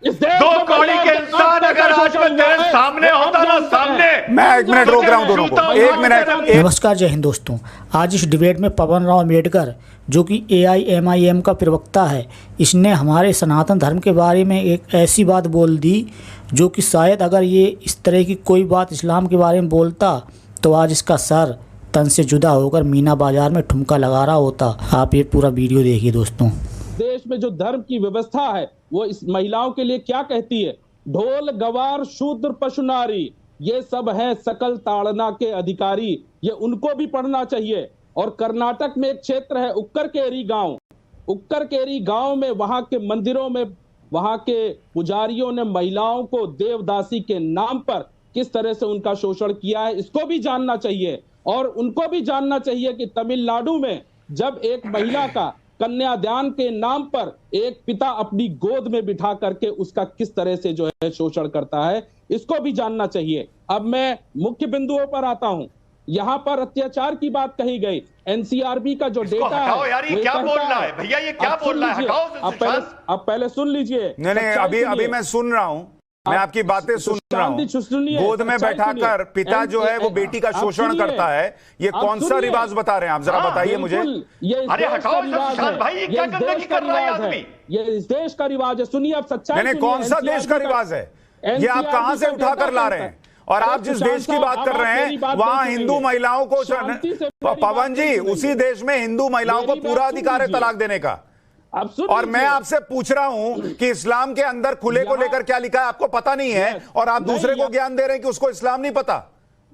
दो कौड़ी के इंसान अगर आज में तेरे सामने होता ना, सामने मैं 1 मिनट रोक रहा हूं दोनों को, 1 मिनट। नमस्कार, जय हिंद दोस्तों। आज इस डिबेट में पवन राव अम्बेडकर, जो कि AIMIM का प्रवक्ता है, इसने हमारे सनातन धर्म के बारे में एक ऐसी बात बोल दी जो कि शायद अगर ये इस तरह की कोई बात इस्लाम के बारे में बोलता तो आज इसका सर तन से जुदा होकर मीना बाजार में ठुमका लगा रहा होता। आप ये पूरा वीडियो देखिए दोस्तों। देश में जो धर्म की व्यवस्था है वो इस महिलाओं के लिए क्या कहती है? ढोल गवार शूद्र पशु नारी, ये सब हैं सकल ताड़ना के अधिकारी। ये उनको भी पढ़ना चाहिए। और कर्नाटक में एक क्षेत्र है उक्करकेरी गांव। उक्करकेरी गांव में वहां के मंदिरों में वहां के पुजारियों ने महिलाओं को देवदासी के नाम पर किस तरह से उनका शोषण किया है, इसको भी जानना चाहिए। और उनको भी जानना चाहिए कि तमिलनाडु में जब एक महिला का कन्यादान के नाम पर एक पिता अपनी गोद में बिठा करके उसका किस तरह से जो है शोषण करता है, इसको भी जानना चाहिए। अब मैं मुख्य बिंदुओं पर आता हूं। यहाँ पर अत्याचार की बात कही गई। NCRB का जो डेटा है, यार ये क्या बोल रहा है भैया, ये क्या बोल रहा है? हटाओ। अब पहले सुन लीजिए। नहीं, अभी मैं सुन रहा हूं, मैं आपकी बातें सुन रहा हूं। गोद में बैठाकर पिता जो है वो बेटी का शोषण करता है, ये कौन सा रिवाज बता रहे हैं आप? जरा बताइए मुझे। अरे हटाओ सुशांत भाई, ये क्या गंदगी कर रहा है आदमी? ये इस देश का रिवाज है। सुनिए अब सच्चाई। नहीं, कौन सा देश का रिवाज है ये? आप कहां से उठाकर ला रहे हैं? और आप जिस देश की बात कर रहे हैं वहां हिंदू महिलाओं को, पवन जी, उसी देश में हिंदू महिलाओं को पूरा अधिकार है तलाक देने का। और मैं आपसे पूछ रहा हूं कि इस्लाम के अंदर खुले को लेकर क्या लिखा है, आपको पता नहीं है और आप दूसरे को ज्ञान दे रहे हैं कि उसको इस्लाम नहीं पता।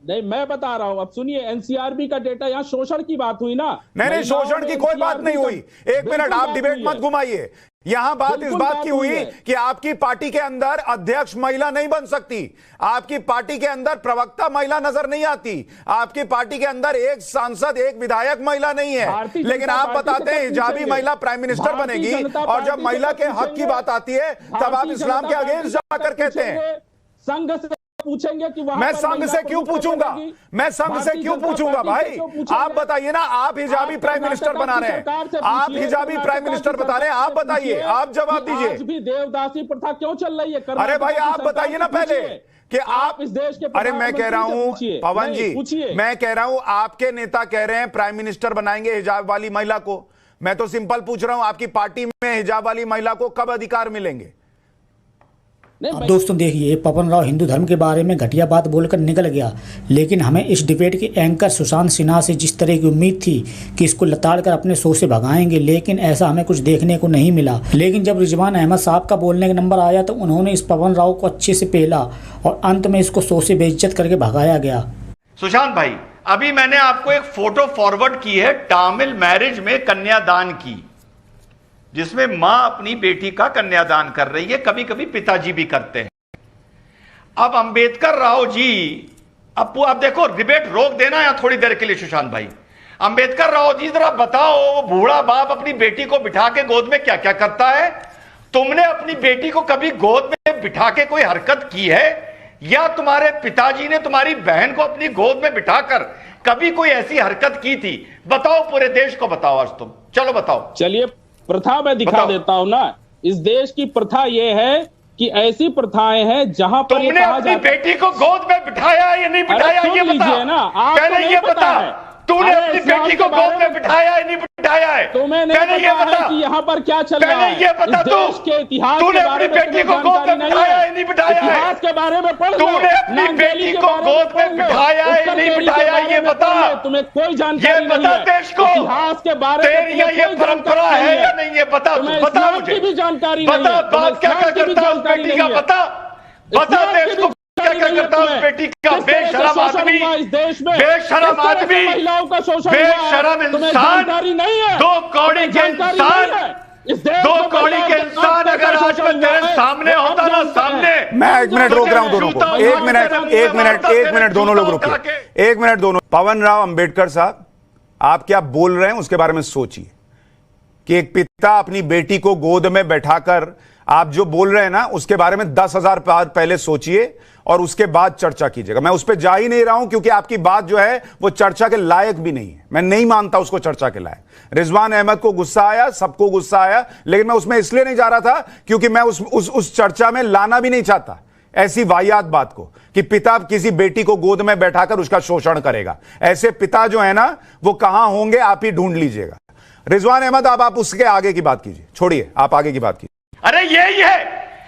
नहीं, मैं बता रहा हूं। अब सुनिए, NCRB का डेटा, यहाँ शोषण की बात हुई ना? नहीं, शोषण की कोई बात नहीं हुई। एक मिनट, आप डिबेट मत घुमाइए। यहां बात इस बात की हुई कि आपकी पार्टी के अंदर अध्यक्ष महिला नहीं बन सकती, आपकी पार्टी के अंदर प्रवक्ता महिला नजर नहीं आती, आपकी पार्टी के अंदर एक सांसद, एक विधायक महिला नहीं है, लेकिन आप बताते हैं हिजाबी महिला प्राइम मिनिस्टर बनेगी। और जब महिला के हक की बात आती है तब आप इस्लाम के अगेंस्ट जाकर कहते हैं। संघ से पूछेंगे कि वहां मैं संघ से क्यों पूछूंगा? मैं संघ से क्यों पूछूंगा भाई? आप बताइए ना। आप हिजाबी प्राइम मिनिस्टर बना रहे हैं, आप हिजाबी प्राइम मिनिस्टर बता रहे हैं, आप बताइए, आप जवाब दीजिए। आज भी देवदासी प्रथा क्यों चल रही है? अरे भाई आप बताइए ना पहले कि आप इस देश के। अरे मैं कह रहा हूं पवन जी, मैं कह रहा हूं आपके नेता कह रहे हैं प्राइम मिनिस्टर बनाएंगे हिजाब वाली महिला को। मैं तो सिंपल पूछ रहा हूं आपकी पार्टी में हिजाब वाली महिला को कब अधिकार मिलेंगे? अब दोस्तों देखिए, पवन राव हिंदू धर्म के बारे में घटिया बात बोलकर निकल गया, लेकिन हमें इस डिबेट के एंकर सुशांत सिन्हा से जिस तरह की उम्मीद थी कि इसको लताड़ कर अपने शो से भगाएंगे, लेकिन ऐसा हमें कुछ देखने को नहीं मिला। लेकिन जब रिजवान अहमद साहब का बोलने का नंबर आया तो उन्होंने इस पवन राव को अच्छे से पेला और अंत में इसको शो से बेइज्जत करके भगाया गया। सुशांत भाई, अभी मैंने आपको एक फोटो फॉरवर्ड की है तमिल मैरिज में कन्यादान की, जिसमें मां अपनी बेटी का कन्यादान कर रही है। कभी कभी पिताजी भी करते हैं। अब अंबेडकर राव जी, अब देखो, डिबेट रोक देना या थोड़ी देर के लिए सुशांत भाई। अंबेडकर राव जी जरा बताओ, वो बूढ़ा बाप अपनी बेटी को बिठा के गोद में क्या क्या करता है? तुमने अपनी बेटी को कभी गोद में बिठा के कोई हरकत की है? या तुम्हारे पिताजी ने तुम्हारी बहन को अपनी गोद में बिठाकर कभी कोई ऐसी हरकत की थी? बताओ, पूरे देश को बताओ आज तुम। चलो बताओ। चलिए, प्रथा मैं दिखा देता हूं ना। इस देश की प्रथा यह है कि ऐसी प्रथाएं हैं जहां पर तुमने अपनी बेटी को गोद में बिठाया या नहीं बिठाया, ये बता ना। पहले ये बता। तूने अपनी बेटी को गोद में बिठाया या नहीं बिठाया है? तुम्हें नहीं ये बता कि यहाँ पर क्या चल रहा है। ये बता तू, के इतिहास तूने अपनी बेटी को गोद में बिठाया या नहीं बिठाया है? इतिहास के बारे में पढ़। तूने अपनी बेटी को गोद में बिठाया या नहीं बिठाया, ये बता। तुम्हें कोई जानकारी नहीं है देश को इतिहास के बारे में। तेरी ये परंपरा है या नहीं, ये बता। बता मुझे भी जानकारी बता। बात क्या क्या करता हूँ बेटी का, बता देश को क्या क्या करता हूँ बेटी का। बेशरम आदमी, बेशरम आदमी, बेशरम इंसान, दो कौड़ी के इंसान, दो कौड़ी के इंसान अगर आज में तेरे सामने होता ना, सामने। मैं 1 मिनट रोक रहा हूं दोनों को। एक मिनट दोनों लोग रुकिए। 1 मिनट दोनों। पवन राव अम्बेडकर साहब, आप क्या बोल रहे हैं उसके बारे में सोचिए कि एक पिता अपनी बेटी को गोद में बैठाकर आप जो बोल रहे हैं ना उसके बारे में 10,000 बार पहले सोचिए और उसके बाद चर्चा कीजिएगा। मैं उस पर जा ही नहीं रहा हूं क्योंकि आपकी बात जो है वो चर्चा के लायक भी नहीं है। मैं नहीं मानता उसको चर्चा के लायक। रिजवान अहमद को गुस्सा आया, सबको गुस्सा आया, लेकिन मैं उसमें इसलिए नहीं जा रहा था क्योंकि मैं उस चर्चा में लाना भी नहीं चाहता ऐसी वाहियात बात को कि पिता किसी बेटी को गोद में बैठाकर उसका शोषण करेगा। ऐसे पिता जो है ना वो कहां होंगे आप ही ढूंढ लीजिएगा। रिजवान अहमद आप उसके आगे की बात कीजिए, छोड़िए, आप आगे की बात कीजिए। अरे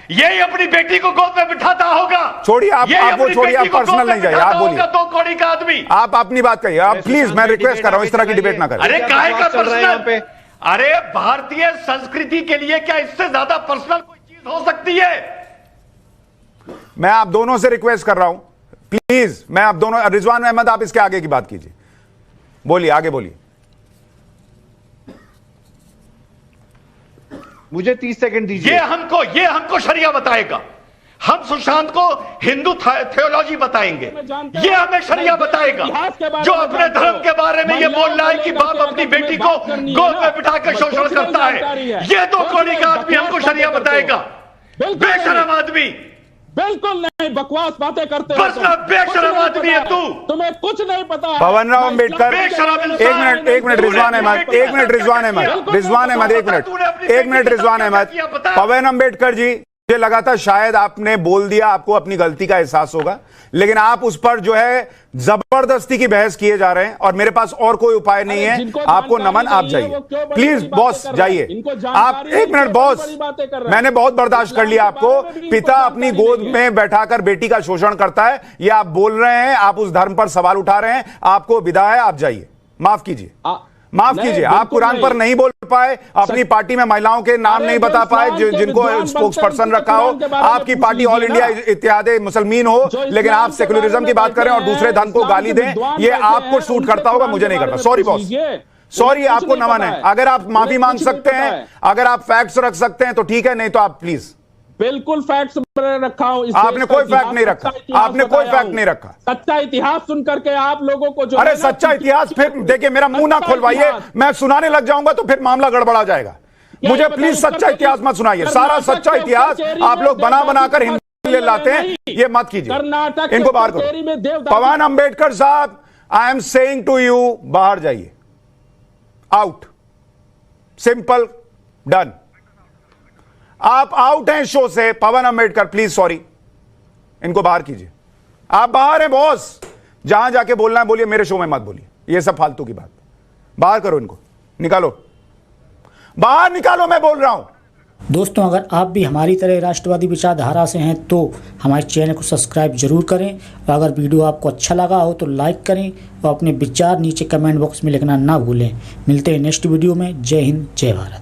यही अपनी बेटी को गोद में बिठाता होगा। छोड़िए आप वो छोड़िए, आप पर्सनल नहीं जाइए, आप बोलिए। 2 कौड़ी का आदमी, आप अपनी बात कहिए। आप प्लीज, मैं रिक्वेस्ट कर रहा हूं इस तरह की डिबेट ना करें। अरे काहे का पर्सनल? अरे भारतीय संस्कृति के लिए क्या इससे ज्यादा पर्सनल कोई चीज हो सकती है? मैं आप दोनों से रिक्वेस्ट कर रहा हूं प्लीज, मैं आप दोनों, रिजवान अहमद आप इसके आगे की बात कीजिए, बोलिए, आगे बोलिए। मुझे 30 सेकंड दीजिए। ये हमको शरिया बताएगा। हम सुशांत को हिंदू थियोलॉजी बताएंगे, ये हमें शरिया बताएगा। जो अपने धर्म के बारे में ये बोल रहा है कि बाप अपनी बेटी को गोद में बिठाकर शोषण करता है, ये 2 कौड़ी का आदमी हमको शरिया बताएगा। बेशरम आदमी, बिल्कुल नहीं, बकवास बातें करते बस बेशरम आदमी है तू, तुम्हें कुछ नहीं पता। पवन राव अंबेडकर, एक मिनट रिजवान अहमद, एक मिनट रिजवान अहमद, पवन अंबेडकर जी, मुझे लगा था शायद आपने बोल दिया, आपको अपनी गलती का एहसास होगा, लेकिन आप उस पर जो है जबरदस्ती की बहस किए जा रहे हैं और मेरे पास और कोई उपाय नहीं है। आपको नमन, आप जाइए प्लीज, बॉस जाइए आप। 1 मिनट बॉस, मैंने बहुत बर्दाश्त कर लिया आपको। पिता अपनी गोद में बैठाकर बेटी का शोषण करता है, ये आप बोल रहे हैं, आप उस धर्म पर सवाल उठा रहे हैं, आपको विदा है, आप जाइए। माफ कीजिए, माफ कीजिए, आप कुरान पर नहीं बोल पाए, अपनी पार्टी में महिलाओं के नाम नहीं बता पाए जिनको स्पोक्स पर्सन रखा हो। आपकी पार्टी ऑल इंडिया इत्तेहाद मुसलमीन हो, लेकिन आप सेकुलरिज्म की बात करें और दूसरे धर्म को गाली दें, ये आपको सूट करता होगा, मुझे नहीं करता। सॉरी बॉस, सॉरी, आपको नमन है। अगर आप माफी मांग सकते हैं, अगर आप फैक्ट्स रख सकते हैं तो ठीक है, नहीं तो आप प्लीज। बिल्कुल फैक्ट्स रखा हूं। आपने कोई फैक्ट नहीं रखा, आपने कोई फैक्ट नहीं रखा। सच्चा इतिहास सुन करके आप लोगों को जो, अरे सच्चा इतिहास, फिर देखिए मेरा मुंह ना खुलवाइए, मैं सुनाने लग जाऊंगा तो फिर मामला गड़बड़ा जाएगा। मुझे प्लीज सच्चा इतिहास मत सुनाइए। सारा सच्चा इतिहास आप लोग बना बनाकर हिंदू ले लाते हैं, ये मत कीजिए। इनको बाहर करो। पवन अंबेडकर साहब, I am saying to you, बाहर जाइए, आउट, सिंपल, डन। आप आउट हैं शो से। पवन अंबेडकर प्लीज, सॉरी, इनको बाहर कीजिए। आप बाहर हैं बॉस, जहां जाके बोलना है बोलिए, मेरे शो में मत बोलिए ये सब फालतू की बात। बाहर करो इनको, निकालो, बाहर निकालो, मैं बोल रहा हूं। दोस्तों, अगर आप भी हमारी तरह राष्ट्रवादी विचारधारा से हैं तो हमारे चैनल को सब्सक्राइब जरूर करें, और अगर वीडियो आपको अच्छा लगा हो तो लाइक करें और अपने विचार नीचे कमेंट बॉक्स में लिखना ना भूलें। मिलते हैं नेक्स्ट वीडियो में। जय हिंद, जय भारत।